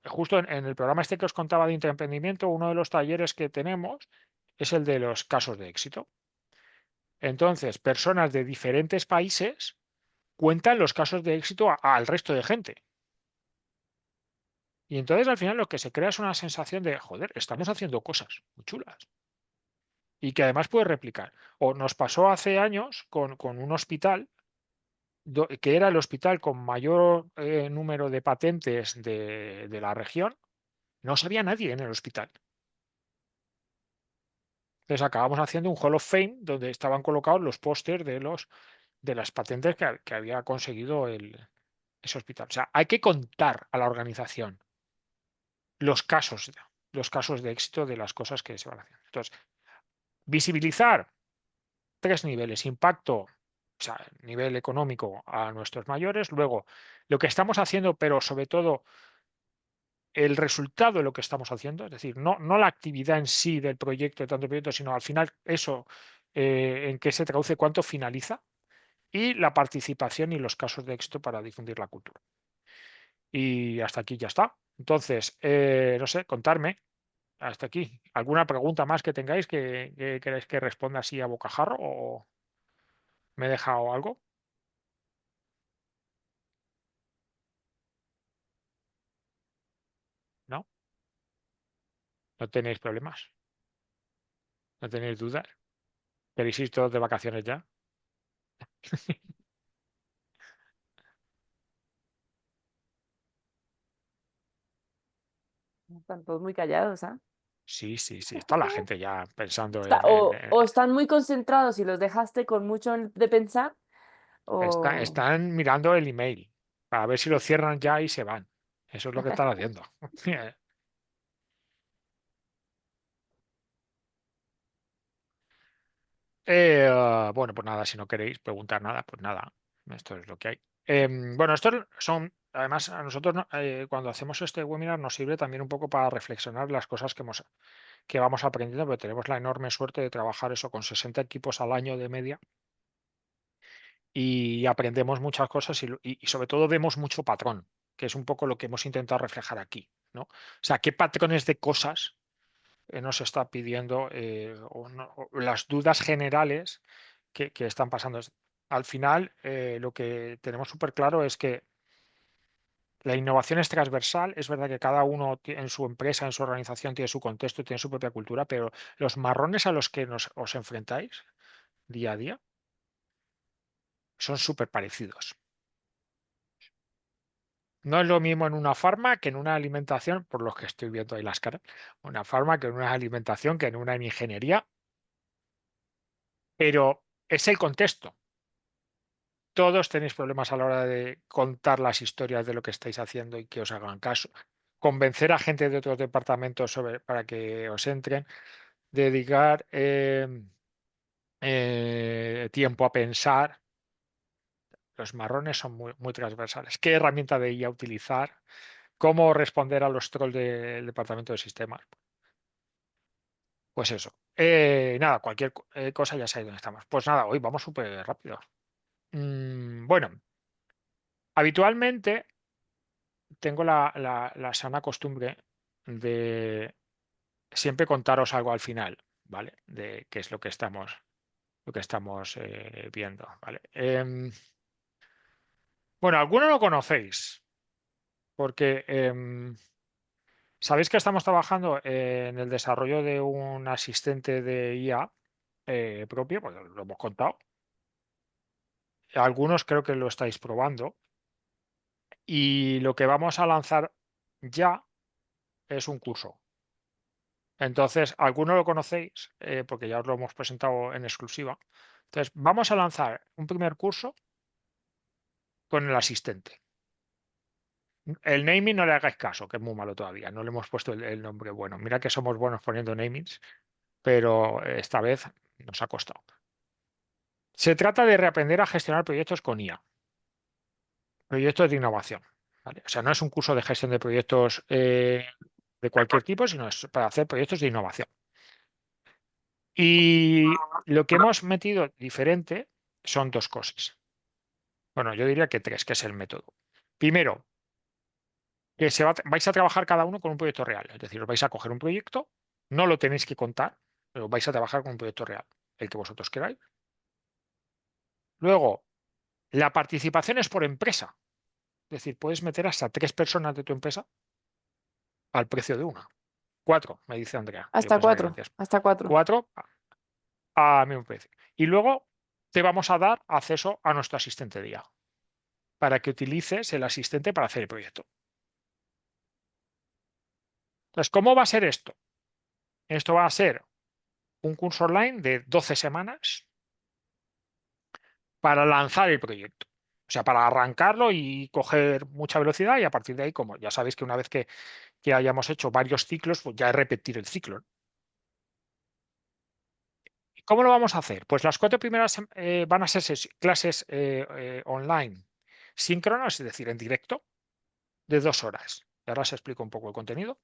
Justo en el programa este que os contaba de intraemprendimiento, uno de los talleres que tenemos es el de los casos de éxito. Entonces, personas de diferentes países cuentan los casos de éxito al resto de gente. Y entonces al final lo que se crea es una sensación de, joder, estamos haciendo cosas muy chulas. Y que además puedes replicar. O nos pasó hace años con un hospital, que era el hospital con mayor número de patentes de la región. No sabía nadie en el hospital. Entonces acabamos haciendo un Hall of Fame donde estaban colocados los pósters de las patentes que había conseguido ese hospital. O sea, hay que contar a la organización los casos de éxito de las cosas que se van haciendo. Entonces, visibilizar 3 niveles: impacto, o sea, nivel económico a nuestros mayores, luego lo que estamos haciendo, pero sobre todo el resultado de lo que estamos haciendo, es decir, no la actividad en sí del proyecto, de tanto proyecto, sino al final eso en qué se traduce, cuánto finaliza, y la participación y los casos de éxito para difundir la cultura. Y hasta aquí ya está. Entonces, no sé, contarme hasta aquí. ¿Alguna pregunta más que tengáis que queráis que responda así a bocajarro o me he dejado algo? ¿No? ¿No tenéis problemas? ¿No tenéis dudas? ¿Queréis ir todos de vacaciones ya? Están todos muy callados, ¿ah? Sí, sí, sí. Está la gente ya pensando O están muy concentrados y los dejaste con mucho de pensar, o... están mirando el email para ver si lo cierran ya y se van. Eso es lo que están haciendo. Bueno, pues nada, si no queréis preguntar nada, pues nada, esto es lo que hay. Bueno, estos son, además, a nosotros cuando hacemos este webinar nos sirve también un poco para reflexionar las cosas que vamos aprendiendo, porque tenemos la enorme suerte de trabajar eso con 60 equipos al año de media y aprendemos muchas cosas y sobre todo vemos mucho patrón, que es un poco lo que hemos intentado reflejar aquí, ¿no? O sea, qué patrones de cosas nos está pidiendo o las dudas generales que están pasando. Al final, lo que tenemos súper claro es que la innovación es transversal. Es verdad que cada uno en su empresa, en su organización, tiene su contexto, tiene su propia cultura, pero los marrones a los que os enfrentáis día a día son súper parecidos. No es lo mismo en una farma que en una alimentación, por los que estoy viendo ahí las caras, una farma que en una alimentación, que en una ingeniería, pero es el contexto. Todos tenéis problemas a la hora de contar las historias de lo que estáis haciendo y que os hagan caso. Convencer a gente de otros departamentos para que os entren, dedicar tiempo a pensar. Los marrones son muy transversales. ¿Qué herramienta de IA utilizar? ¿Cómo responder a los trolls del departamento de sistemas? Pues eso. Nada, cualquier cosa ya sabéis dónde estamos. Pues nada, hoy vamos súper rápido. Bueno, habitualmente tengo la sana costumbre de siempre contaros algo al final, ¿vale? De qué es lo que estamos viendo, ¿vale? Bueno, algunos lo conocéis, porque sabéis que estamos trabajando en el desarrollo de un asistente de IA propio, pues lo hemos contado. Algunos creo que lo estáis probando. Y lo que vamos a lanzar ya es un curso. Entonces, algunos lo conocéis porque ya os lo hemos presentado en exclusiva. Entonces, vamos a lanzar un primer curso con el asistente. El naming no le hagáis caso, que es muy malo todavía. No le hemos puesto el nombre bueno. Mira que somos buenos poniendo namings, pero esta vez nos ha costado. Se trata de reaprender a gestionar proyectos con IA, proyectos de innovación. ¿Vale? O sea, no es un curso de gestión de proyectos de cualquier tipo, sino es para hacer proyectos de innovación. Y lo que hemos metido diferente son dos cosas. Bueno, yo diría que tres, que es el método. Primero, que vais a trabajar cada uno con un proyecto real. Es decir, os vais a coger un proyecto, no lo tenéis que contar, pero vais a trabajar con un proyecto real, el que vosotros queráis. Luego, la participación es por empresa. Es decir, puedes meter hasta 3 personas de tu empresa al precio de una. 4, me dice Andrea. Yo Hasta pensaba que eran 4, 10. hasta 4. 4 a mismo precio. Y luego te vamos a dar acceso a nuestro asistente de IA para que utilices el asistente para hacer el proyecto. Entonces, ¿cómo va a ser esto? Esto va a ser un curso online de 12 semanas para lanzar el proyecto. O sea, para arrancarlo y coger mucha velocidad y a partir de ahí, como ya sabéis que una vez que hayamos hecho varios ciclos, pues ya es repetir el ciclo, ¿no? ¿Cómo lo vamos a hacer? Pues las 4 primeras van a ser clases online síncronas, es decir, en directo, de 2 horas. Y ahora os explico un poco el contenido.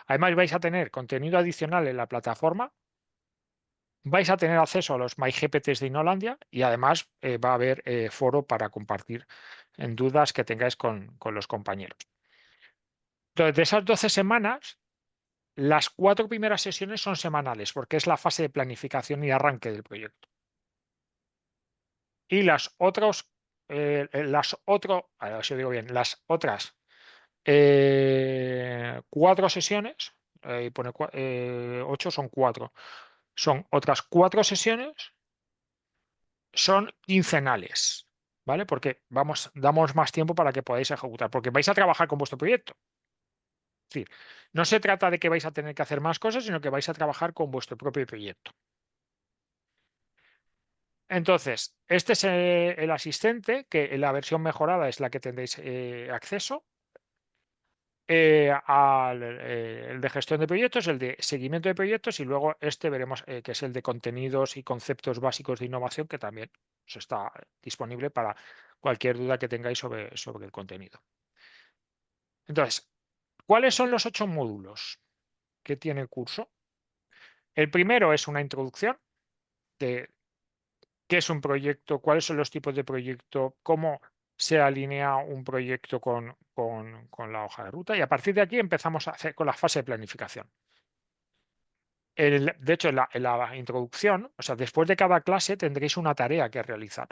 Además, vais a tener contenido adicional en la plataforma. Vais a tener acceso a los MyGPTs de Innolandia y además va a haber foro para compartir en dudas que tengáis con los compañeros. Entonces, de esas 12 semanas, las 4 primeras sesiones son semanales porque es la fase de planificación y arranque del proyecto. Y las otras 4 sesiones, y pone 8 son 4, son otras 4 sesiones, son quincenales, ¿vale? Porque damos más tiempo para que podáis ejecutar, porque vais a trabajar con vuestro proyecto. Es decir, no se trata de que vais a tener que hacer más cosas, sino que vais a trabajar con vuestro propio proyecto. Entonces, este es el asistente, que en la versión mejorada es la que tendréis acceso. El de gestión de proyectos, el de seguimiento de proyectos y luego este veremos que es el de contenidos y conceptos básicos de innovación que también está disponible para cualquier duda que tengáis sobre el contenido. Entonces, ¿cuáles son los 8 módulos que tiene el curso? El primero es una introducción de qué es un proyecto, cuáles son los tipos de proyecto, cómo se alinea un proyecto con la hoja de ruta y a partir de aquí empezamos a hacer con la fase de planificación. De hecho, en la introducción, o sea, después de cada clase tendréis una tarea que realizar.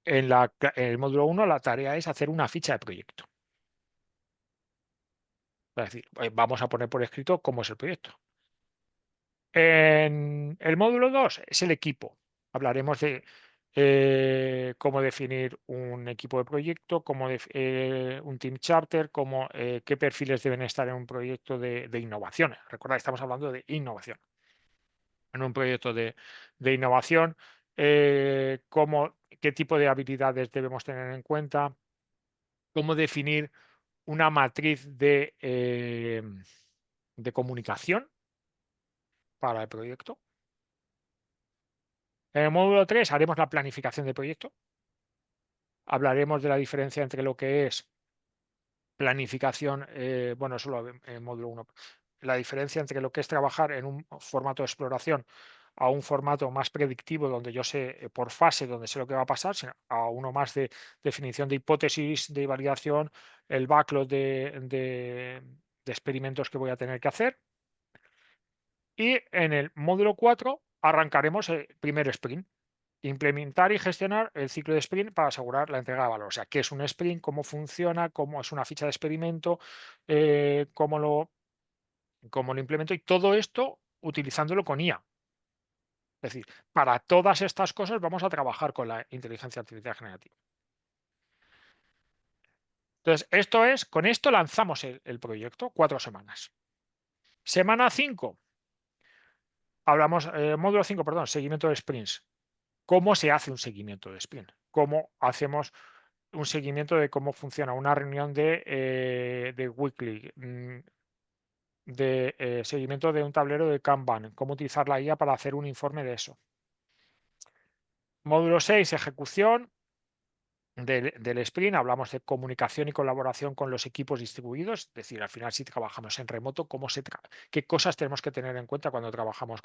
En el módulo 1 la tarea es hacer una ficha de proyecto. Es decir, vamos a poner por escrito cómo es el proyecto. En el módulo 2 es el equipo. Hablaremos de cómo definir un equipo de proyecto, un team charter, qué perfiles deben estar en un proyecto de innovación. Recordad, estamos hablando de innovación. En un proyecto de innovación, qué tipo de habilidades debemos tener en cuenta, cómo definir una matriz de comunicación para el proyecto. En el módulo 3 haremos la planificación del proyecto. Hablaremos de la diferencia entre lo que es planificación, bueno, eso lo en el módulo 1, la diferencia entre lo que es trabajar en un formato de exploración a un formato más predictivo donde yo sé por fase, donde sé lo que va a pasar, sino a uno más de definición de hipótesis, de validación, el backlog de experimentos que voy a tener que hacer. Y en el módulo 4 arrancaremos el primer sprint. Implementar y gestionar el ciclo de sprint para asegurar la entrega de valor. O sea, qué es un sprint, cómo funciona, cómo es una ficha de experimento, cómo lo implemento y todo esto utilizándolo con IA. Es decir, para todas estas cosas vamos a trabajar con la inteligencia artificial generativa. Entonces, con esto lanzamos el proyecto, 4 semanas. Semana 5, módulo 5, perdón, seguimiento de sprints. ¿Cómo se hace un seguimiento de sprint? ¿Cómo hacemos un seguimiento de cómo funciona una reunión de weekly, de seguimiento de un tablero de Kanban, cómo utilizar la IA para hacer un informe de eso? Módulo 6, ejecución del sprint. Hablamos de comunicación y colaboración con los equipos distribuidos. Es decir, al final, si trabajamos en remoto, qué cosas tenemos que tener en cuenta cuando trabajamos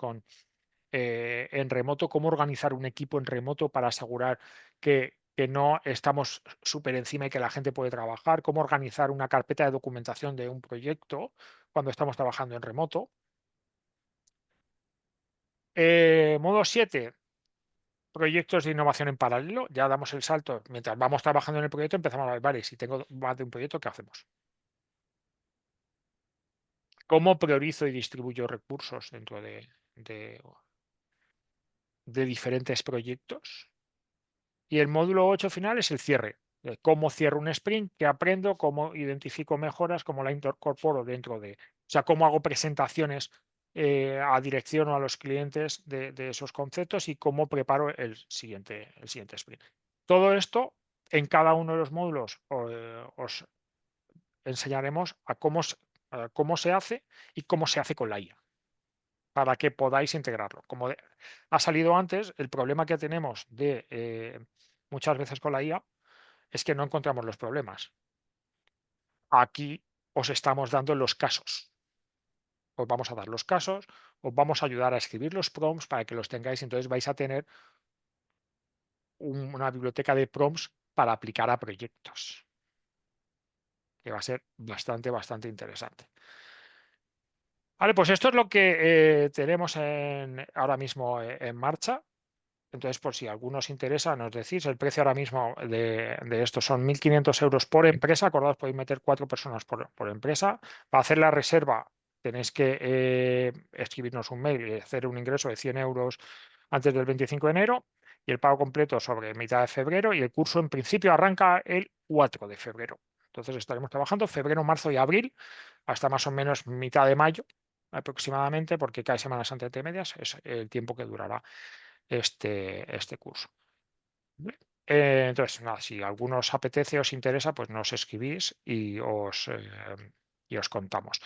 en remoto, cómo organizar un equipo en remoto para asegurar que no estamos súper encima y que la gente puede trabajar, cómo organizar una carpeta de documentación de un proyecto cuando estamos trabajando en remoto. Modo 7, proyectos de innovación en paralelo. Ya damos el salto. Mientras vamos trabajando en el proyecto, empezamos a ver, vale, si tengo más de un proyecto, ¿qué hacemos? ¿Cómo priorizo y distribuyo recursos dentro de diferentes proyectos? Y el módulo 8 final es el cierre. Cómo cierro un sprint, qué aprendo, cómo identifico mejoras, cómo la incorporo dentro de... O sea, cómo hago presentaciones a dirección o a los clientes de esos conceptos y cómo preparo el siguiente sprint. Todo esto en cada uno de los módulos os enseñaremos a cómo se hace y cómo se hace con la IA, para que podáis integrarlo. Como ha salido antes, el problema que tenemos muchas veces con la IA es que no encontramos los problemas. Aquí os estamos dando los casos. Os vamos a dar los casos, os vamos a ayudar a escribir los prompts para que los tengáis, entonces vais a tener una biblioteca de prompts para aplicar a proyectos, que va a ser bastante interesante. Vale, pues esto es lo que tenemos ahora mismo en marcha. Entonces, por si a alguno os interesa, nos decís, el precio ahora mismo de esto son 1.500 euros por empresa. Acordaos, podéis meter 4 personas por empresa. Para hacer la reserva tenéis que escribirnos un mail y hacer un ingreso de 100 euros antes del 25 de enero y el pago completo sobre mitad de febrero, y el curso en principio arranca el 4 de febrero. Entonces estaremos trabajando febrero, marzo y abril hasta más o menos mitad de mayo aproximadamente, porque cada semana antes de medias es el tiempo que durará este curso. Entonces, nada, si a alguno os apetece, os interesa, pues nos escribís y os contamos.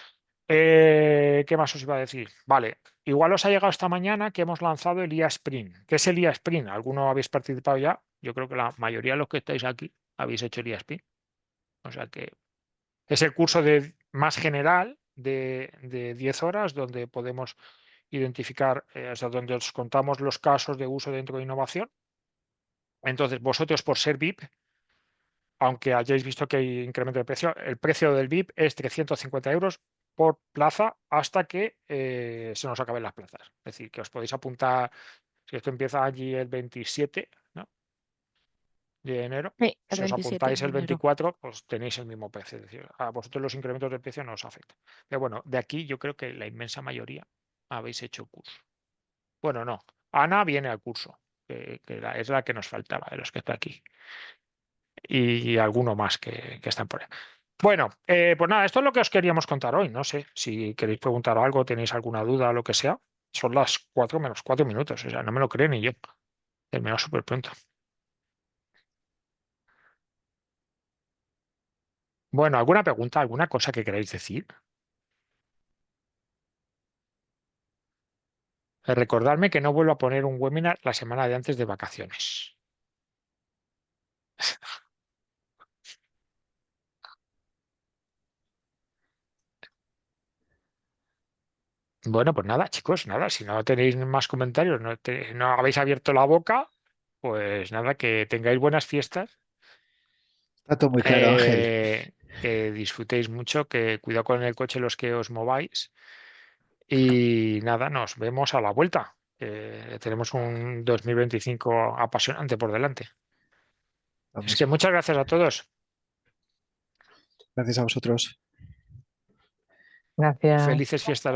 ¿Qué más os iba a decir? Vale, igual os ha llegado esta mañana que hemos lanzado el IA Sprint. ¿Qué es el IA Sprint? ¿Alguno habéis participado ya? Yo creo que la mayoría de los que estáis aquí habéis hecho el IA Sprint. O sea que es el curso más general de 10 horas donde podemos identificar, o sea, donde os contamos los casos de uso dentro de innovación. Entonces, vosotros por ser VIP, aunque hayáis visto que hay incremento de precio, el precio del VIP es 350 euros por plaza hasta que se nos acaben las plazas. Es decir, que os podéis apuntar, si esto empieza allí el 27, ¿no?, de enero, Sí, el si os 27 apuntáis de el enero. 24, pues tenéis el mismo precio. Es decir, a vosotros los incrementos de precio no os afectan. Pero bueno, de aquí yo creo que la inmensa mayoría habéis hecho el curso. Bueno, no. Ana viene al curso, que es la que nos faltaba de los que está aquí. Y alguno más que están por ahí. Bueno, pues nada, esto es lo que os queríamos contar hoy. No sé si queréis preguntar algo, tenéis alguna duda o lo que sea. Son las 4 menos 4 minutos, o sea, no me lo creo ni yo. Terminado súper pronto. Bueno, ¿alguna pregunta, alguna cosa que queráis decir? Recordadme que no vuelvo a poner un webinar la semana de antes de vacaciones. Bueno, pues nada, chicos, nada. Si no tenéis más comentarios, no habéis abierto la boca, pues nada, que tengáis buenas fiestas. Está todo muy claro, Ángel. Que disfrutéis mucho, que cuidado con el coche los que os mováis. Y nada, nos vemos a la vuelta. Tenemos un 2025 apasionante por delante. Lo Es que mismo. muchas gracias a todos. Gracias a vosotros. Gracias. Felices fiestas.